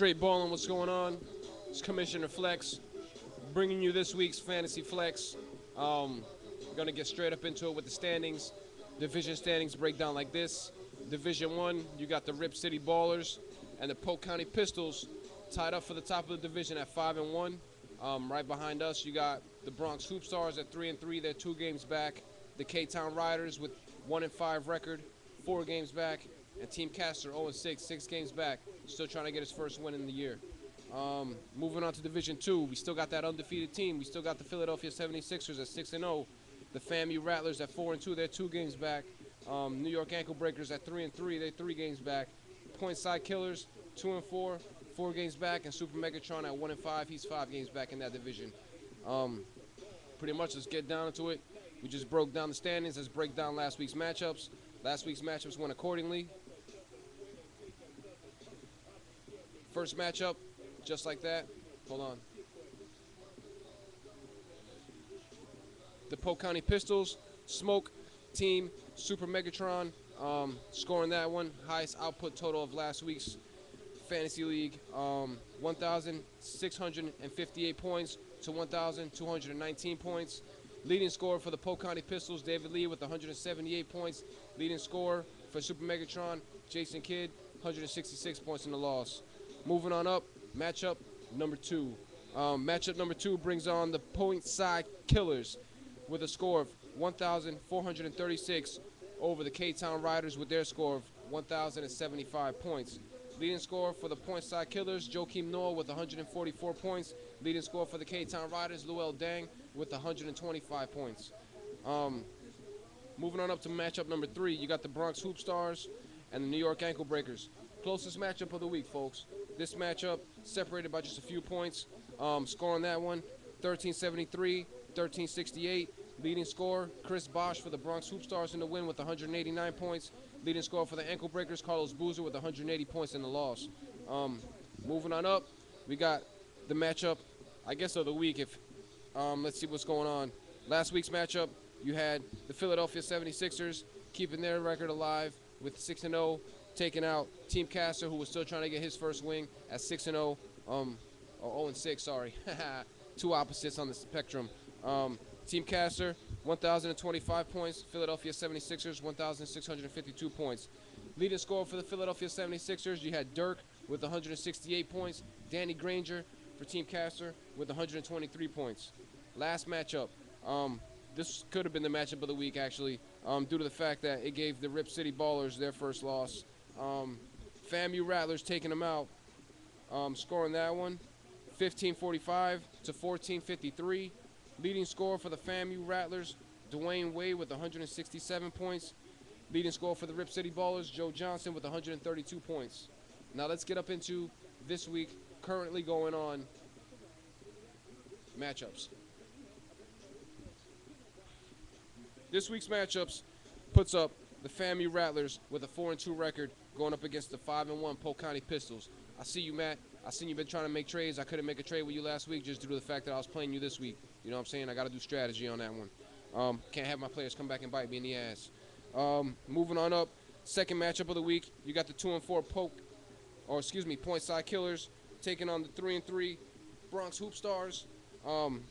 Straight Ballin, what's going on? It's Commissioner Flex, bringing you this week's Fantasy Flex. We're going to get straight up into it with the standings. Division standings break down like this. Division 1, you got the Rip City Ballers and the Polk County Pistols tied up for the top of the division at 5-1. Right behind us, you got the Bronx Hoop Stars at 3-3. They're 2 games back. The K-Town Riders with 1-5 record, 4 games back. And Team Castor 0-6, 6 games back. Still trying to get his first win in the year. Moving on to Division 2, we still got that undefeated team. We still got the Philadelphia 76ers at 6-0. The FAMU Rattlers at 4-2, they're 2 games back. New York Ankle Breakers at 3-3, they're 3 games back. Point Side Killers 2-4, 4 games back. And Super Megatron at 1-5, he's 5 games back in that division. Pretty much, let's get down into it. We just broke down the standings. Let's break down last week's matchups. Last week's matchups went accordingly. First matchup, just like that. Hold on. The Polk County Pistols, Smoke, Team, Super Megatron, scoring that one. Highest output total of last week's Fantasy League, 1,658 points to 1,219 points. Leading scorer for the Polk County Pistols, David Lee with 178 points. Leading scorer for Super Megatron, Jason Kidd, 166 points in the loss. Moving on up, matchup number 2. Matchup number 2 brings on the Point Side Killers with a score of 1,436 over the K-Town Riders with their score of 1,075 points. Leading scorer for the Point Side Killers, Joakim Noah with 144 points. Leading scorer for the K-Town Riders, Luel Dang with 125 points. Moving on up to matchup number 3, you got the Bronx Hoop Stars and the New York Ankle Breakers. Closest matchup of the week, folks. This matchup separated by just a few points. Scoring that one, 1373, 1368. Leading scorer, Chris Bosch for the Bronx Hoop Stars in the win with 189 points. Leading scorer for the Ankle Breakers, Carlos Boozer with 180 points in the loss. Moving on up, we got the matchup, I guess, of the week. Let's see what's going on. Last week's matchup, you had the Philadelphia 76ers keeping their record alive with 6-0, taking out Team Castor, who was still trying to get his first wing at 6-0, or 0-6, sorry. 2 opposites on the spectrum. Team Castor, 1,025 points. Philadelphia 76ers, 1,652 points. Leading scorer for the Philadelphia 76ers, you had Dirk with 168 points. Danny Granger for Team Castor with 123 points. Last matchup. This could have been the matchup of the week, actually, due to the fact that it gave the Rip City Ballers their first loss. FAMU Rattlers taking them out, scoring that one, 1545 to 1453. Leading scorer for the FAMU Rattlers, Dwayne Wade with 167 points. Leading scorer for the Rip City Ballers, Joe Johnson with 132 points. Now let's get up into this week currently going on matchups. This week's matchups puts up the FAMU Rattlers with a 4-2 record going up against the 5-1 Polk County Pistols. I see you, Matt. I seen you been trying to make trades. I couldn't make a trade with you last week just due to the fact that I was playing you this week. You know what I'm saying? I got to do strategy on that one. Can't have my players come back and bite me in the ass. Moving on up, second matchup of the week, you got the 2-4 Point Side Killers taking on the 3-3 Bronx Hoop Stars.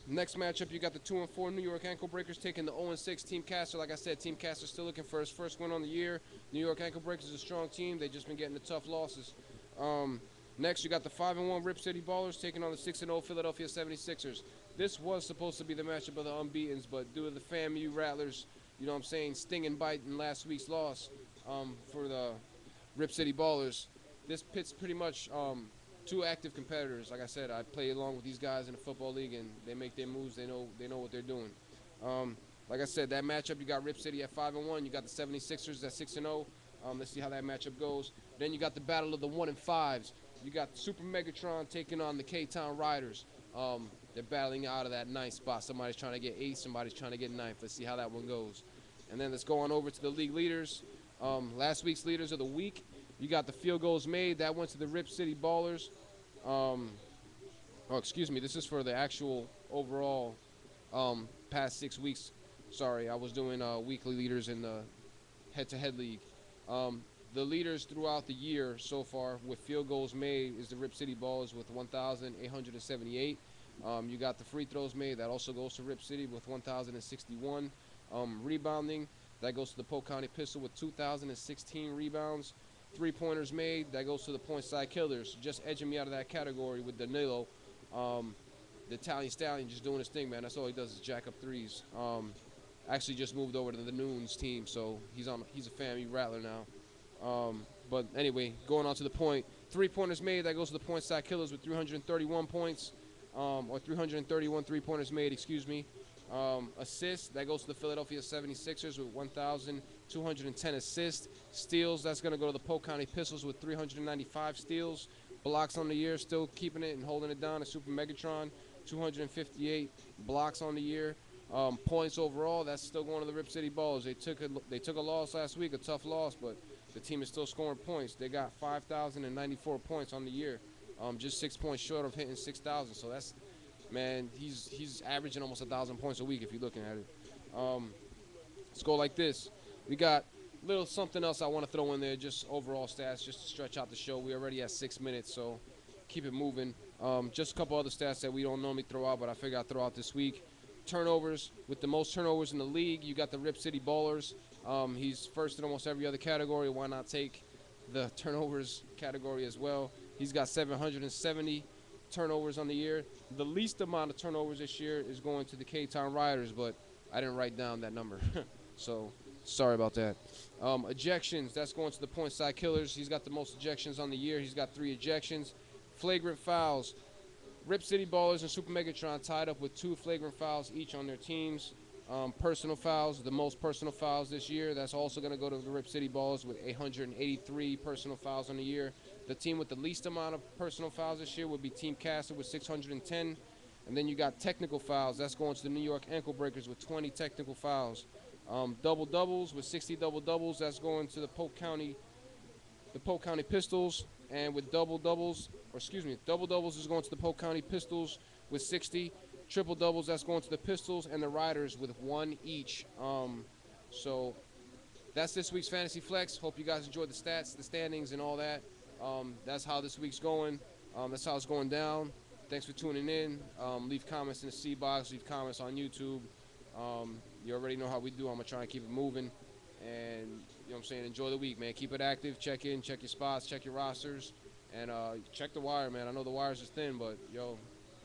Next matchup, you got the 2-4 New York Ankle Breakers taking the 0-6 Team Castor. Like I said, Team Castor still looking for his first win on the year. New York Ankle Breakers is a strong team. They've just been getting the tough losses. Next, you got the 5-1 Rip City Ballers taking on the 6-0 Philadelphia 76ers. This was supposed to be the matchup of the unbeatens, but due to the FAMU Rattlers, you know what I'm saying, sting and bite in last week's loss for the Rip City Ballers, this pits pretty much 2 active competitors. Like I said, I play along with these guys in the football league, and they make their moves. They know what they're doing. Like I said, that matchup, you got Rip City at 5-1. You got the 76ers at 6-0. Let's see how that matchup goes. Then you got the battle of the 1-5s. You got Super Megatron taking on the K-Town Riders. They're battling out of that 9th spot. Somebody's trying to get 8th. Somebody's trying to get 9th. Let's see how that one goes. And then let's go on over to the league leaders. Last week's leaders of the week. You got the field goals made. That went to the Rip City Ballers. Excuse me. This is for the actual overall past 6 weeks. Sorry, I was doing weekly leaders in the head-to-head league. The leaders throughout the year so far with field goals made is the Rip City Ballers with 1,878. You got the free throws made. That also goes to Rip City with 1,061. Rebounding, that goes to the Polk County Pistol with 2,016 rebounds. Three-pointers made, that goes to the Point Side Killers. Just edging me out of that category with Danilo. The Italian Stallion just doing his thing, man. That's all he does is jack up threes. Actually just moved over to the Noons team, so he's a FAMU Rattler now. But anyway, going on to the point. Three-pointers made, that goes to the Point Side Killers with 331 points, or 331 three-pointers made, excuse me. Assists, that goes to the Philadelphia 76ers with 1,210 assists. Steals, that's going to go to the Polk County Pistols with 395 steals. Blocks on the year, still keeping it and holding it down. A Super Megatron, 258 blocks on the year. Points overall, that's still going to the Rip City Ballers. They took a loss last week, a tough loss, but the team is still scoring points. They got 5,094 points on the year, just 6 points short of hitting 6,000. So that's, man, he's averaging almost 1,000 points a week if you're looking at it. Let's go like this. We got a little something else I want to throw in there, just overall stats, just to stretch out the show. We already at 6 minutes, so keep it moving. Just a couple other stats that we don't normally throw out, but I figure I'll throw out this week. Turnovers, with the most turnovers in the league, you got the Rip City Ballers. He's first in almost every other category. Why not take the turnovers category as well? He's got 770 turnovers on the year. The least amount of turnovers this year is going to the K-Town Riders, but I didn't write down that number. So sorry about that. Ejections, that's going to the Point Side Killers. He's got the most ejections on the year. He's got 3 ejections. Flagrant fouls, Rip City Ballers and Super Megatron tied up with 2 flagrant fouls each on their teams. Personal fouls, the most personal fouls this year. That's also going to go to the Rip City Ballers with 883 personal fouls on the year. The team with the least amount of personal fouls this year would be Team Castle with 610. And then you got technical fouls. That's going to the New York Ankle Breakers with 20 technical fouls. Double-doubles with 60 double-doubles. That's going to the Polk County Pistols. And with double-doubles is going to the Polk County Pistols with 60. Triple-doubles, that's going to the Pistols and the Riders with 1 each. So that's this week's Fantasy Flex. Hope you guys enjoyed the stats, the standings, and all that. That's how this week's going. That's how it's going down. Thanks for tuning in. Leave comments in the C box. Leave comments on YouTube. You already know how we do. I'm going to try and keep it moving. And, you know what I'm saying, enjoy the week, man. Keep it active. Check in, check your spots, check your rosters. And check the wire, man. I know the wires is thin, but, yo,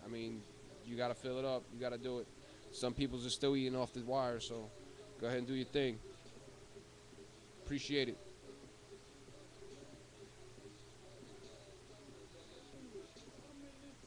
I mean, you got to fill it up. You got to do it. Some people's are still eating off the wire, so go ahead and do your thing. Appreciate it.